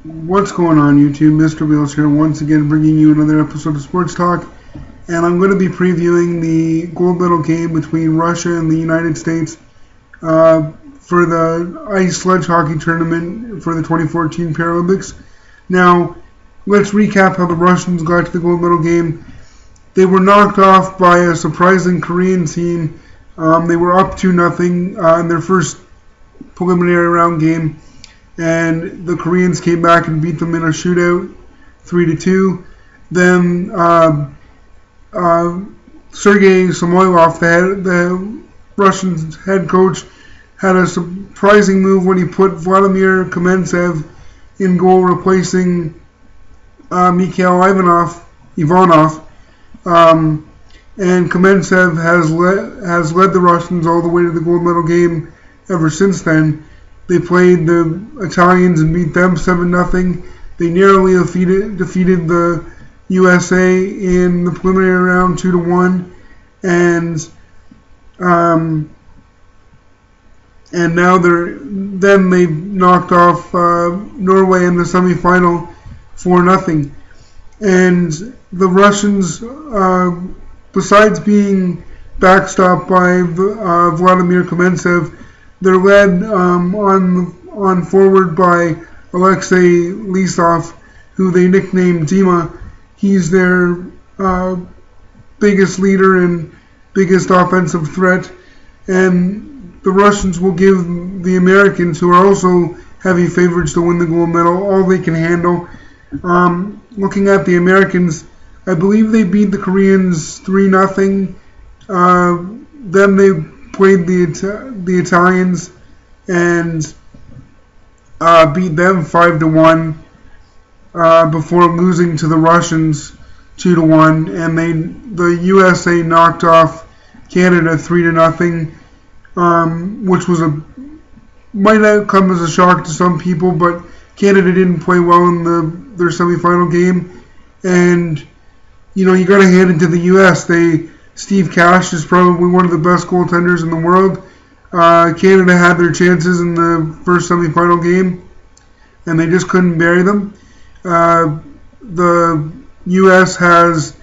What's going on, YouTube? Mr. Wheels here, once again bringing you another episode of Sports Talk. And I'm going to be previewing the gold medal game between Russia and the United States for the ice sledge hockey tournament for the 2014 Paralympics. Now, let's recap how the Russians got to the gold medal game. They were knocked off by a surprising Korean team. They were up 2-0 in their first preliminary round game. And the Koreans came back and beat them in a shootout, 3-2. Then Sergei Samoilov, the Russian head coach, had a surprising move when he put Vladimir Kamensev in goal, replacing Mikhail Ivanov. And Kamensev has led the Russians all the way to the gold medal game ever since then. They played the Italians and beat them 7-0. They narrowly defeated the USA in the preliminary round 2-1, and now they knocked off Norway in the semifinal 4-0. And the Russians, besides being backstopped by Vladimir Kamensev, they're led on forward by Alexei Lisov, who they nicknamed Dima. He's their biggest leader and biggest offensive threat. And the Russians will give the Americans, who are also heavy favorites to win the gold medal, all they can handle. Looking at the Americans, I believe they beat the Koreans 3-0. Then they played the Italians and beat them 5-1 before losing to the Russians 2-1, and the USA knocked off Canada 3-0, which might have come as a shock to some people, but Canada didn't play well in their semifinal game, and you got to hand it to the US. Steve Cash is probably one of the best goaltenders in the world. Canada had their chances in the first semifinal game, and they just couldn't bury them. The U.S. has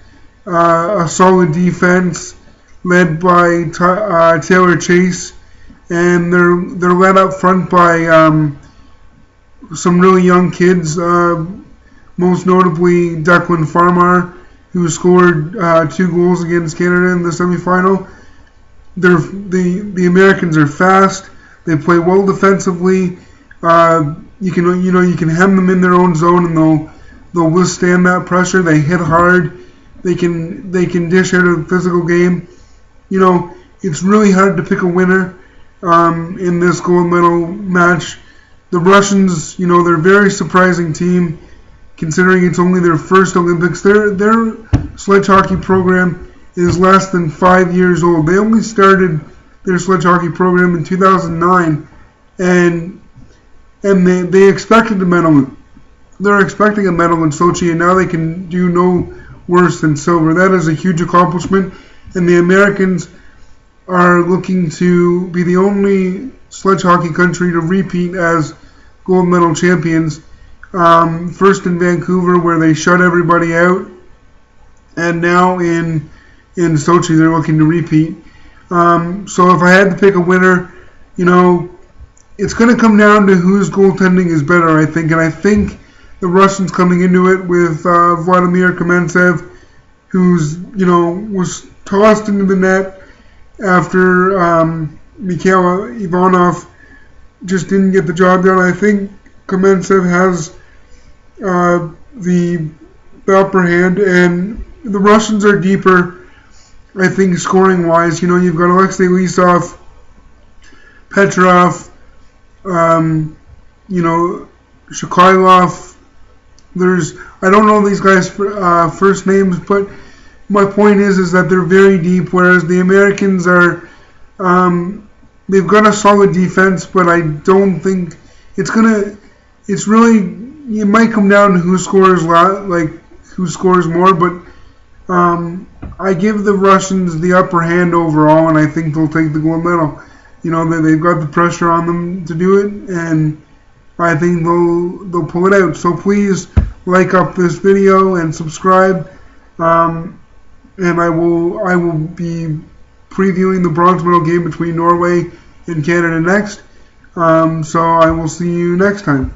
a solid defense led by Taylor Chase, and they're led up front by some really young kids, most notably Declan Farmar, who scored 2 goals against Canada in the semifinal. The Americans are fast. They play well defensively. You can hem them in their own zone, and they'll withstand that pressure. They hit hard. They can dish out a physical game. It's really hard to pick a winner in this gold medal match. The Russians, they're a very surprising team, considering it's only their first Olympics. Their sledge hockey program is less than 5 years old. They only started their sledge hockey program in 2009, and they expected a medal. They're expecting a medal in Sochi, and now they can do no worse than silver. That is a huge accomplishment, and the Americans are looking to be the only sledge hockey country to repeat as gold medal champions. First in Vancouver, where they shut everybody out, and now in Sochi they're looking to repeat. So if I had to pick a winner, it's going to come down to whose goaltending is better, I think. And I think the Russians coming into it with Vladimir Kamensev, who's was tossed into the net after Mikhail Ivanov just didn't get the job done. I think Kamensev has the upper hand, and the Russians are deeper, I think, scoring-wise. You've got Alexei Lisov, Petrov, Shukhailov. I don't know these guys' first names, but my point is that they're very deep, whereas the Americans are, they've got a solid defense, but I don't think it might come down to who scores more, but I give the Russians the upper hand overall, and I think they'll take the gold medal. They've got the pressure on them to do it, and I think they'll pull it out. So please like up this video and subscribe. And I will be previewing the bronze medal game between Norway and Canada next. So I will see you next time.